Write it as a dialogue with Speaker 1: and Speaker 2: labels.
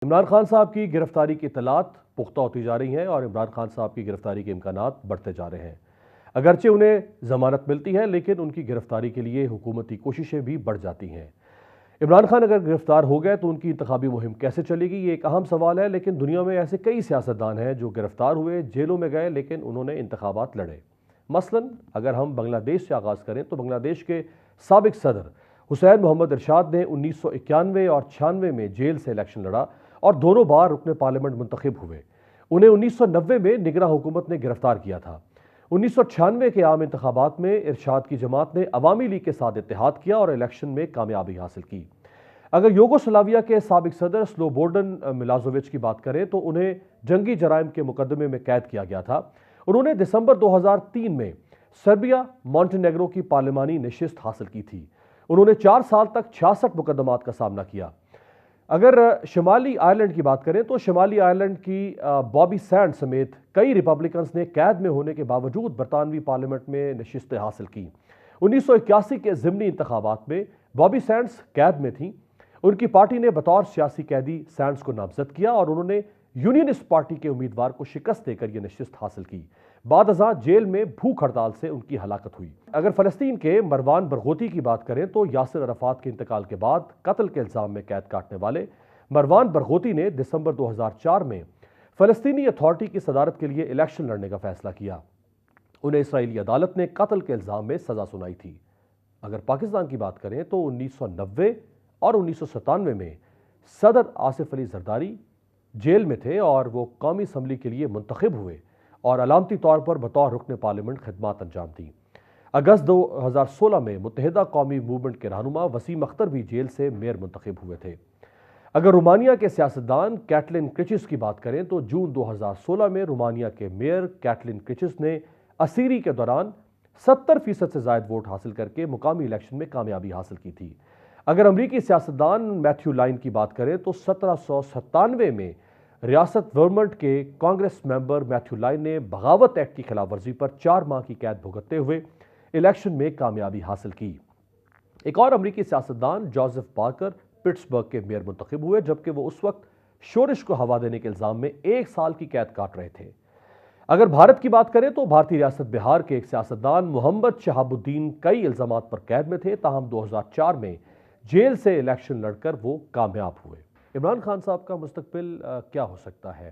Speaker 1: عمران خان صاحب کی گرفتاری کی اطلاعات پختہ ہوتی جا رہی ہیں اور عمران خان صاحب کی گرفتاری کے امکانات بڑھتے جا رہے ہیں۔ اگرچہ انہیں ضمانت ملتی ہے لیکن ان کی گرفتاری کے لیے حکومتی کوششیں بھی بڑھ جاتی ہیں۔ عمران خان اگر گرفتار ہو گئے تو ان کی انتخابی مہم کیسے چلے گی، یہ ایک اہم سوال ہے، لیکن دنیا میں ایسے کئی سیاستدان ہیں جو گرفتار ہوئے، جیلوں میں گئے لیکن انہوں نے انتخابات لڑے۔ مثلاً اگر ہم بنگلہ دیش سے آغاز کریں تو بنگلہ دیش کے سابق صدر حسین محمد ارشاد نے 1991 اور 96 میں جیل سے الیکشن لڑا اور دونوں بار رکن پارلیمنٹ منتخب ہوئے۔ انہیں 1990 میں نگراں حکومت نے گرفتار کیا تھا۔ 1996 کے عام انتخابات میں ارشاد کی جماعت نے عوامی لیگ کے ساتھ اتحاد کیا اور الیکشن میں کامیابی حاصل کی۔ اگر یوگوسلاویہ کے سابق صدر سلوبوڈن ملازووچ کی بات کریں تو انہیں جنگی جرائم کے مقدمے میں قید کیا گیا تھا۔ انہوں نے دسمبر 2003 میں سربیا مونٹینیگرو کی پارلیمانی نشست حاصل کی تھی۔ انہوں نے 4 سال تک 66 مقدمات کا سامنا کیا۔ اگر شمالی آئرلینڈ کی بات کریں تو شمالی آئرلینڈ کی بابی سینڈ سمیت کئی ریپبلکنز نے قید میں ہونے کے باوجود برطانوی پارلیمنٹ میں نشستیں حاصل کی۔ 1981 کے ضمنی انتخابات میں بابی سینڈز قید میں تھیں۔ ان کی پارٹی نے بطور سیاسی قیدی سینڈز کو نامزد کیا اور انہوں نے یونینسٹ پارٹی کے امیدوار کو شکست دے کر یہ نشست حاصل کی۔ بعد ازاں جیل میں بھوک ہڑتال سے ان کی ہلاکت ہوئی۔ اگر فلسطین کے مروان برغوثی کی بات کریں تو یاسر عرفات کے انتقال کے بعد قتل کے الزام میں قید کاٹنے والے مروان برغوثی نے دسمبر 2004 میں فلسطینی اتھارٹی کی صدارت کے لیے الیکشن لڑنے کا فیصلہ کیا۔ انہیں اسرائیلی عدالت نے قتل کے الزام میں سزا سنائی تھی۔ اگر پاکستان کی بات کریں تو 1990 اور 1997 میں صدر آصف علی زرداری جیل میں تھے اور وہ قومی اسمبلی کے لیے منتخب ہوئے اور علامتی طور پر بطور رکن پارلیمنٹ خدمات انجام دیں۔ اگست 2016 میں متحدہ قومی موومنٹ کے رہنما وسیم اختر بھی جیل سے میئر منتخب ہوئے تھے۔ اگر رومانیہ کے سیاستدان کیٹلن کرچس کی بات کریں تو جون 2016 میں رومانیہ کے میئر کیٹلن کرچس نے اسیری کے دوران 70% سے زائد ووٹ حاصل کر کے مقامی الیکشن میں کامیابی حاصل کی تھی۔ اگر امریکی سیاستدان میتھیو لائن کی بات کریں تو 1797 میں ریاست ورمنٹ کے کانگریس ممبر میتھیو لائن نے بغاوت ایکٹ کی خلاف ورزی پر 4 ماہ کی قید بھگتتے ہوئے الیکشن میں کامیابی حاصل کی۔ ایک اور امریکی سیاستدان جوزف پارکر پٹسبرگ کے میئر منتخب ہوئے، جبکہ وہ اس وقت شورش کو ہوا دینے کے الزام میں 1 سال کی قید کاٹ رہے تھے۔ اگر بھارت کی بات کریں تو بھارتی ریاست بہار کے ایک سیاستدان محمد شہاب الدین کئی الزامات پر قید میں تھے، تاہم 2004 میں جیل سے الیکشن لڑ کر وہ کامیاب ہوئے۔ عمران خان صاحب کا مستقبل کیا ہو سکتا ہے؟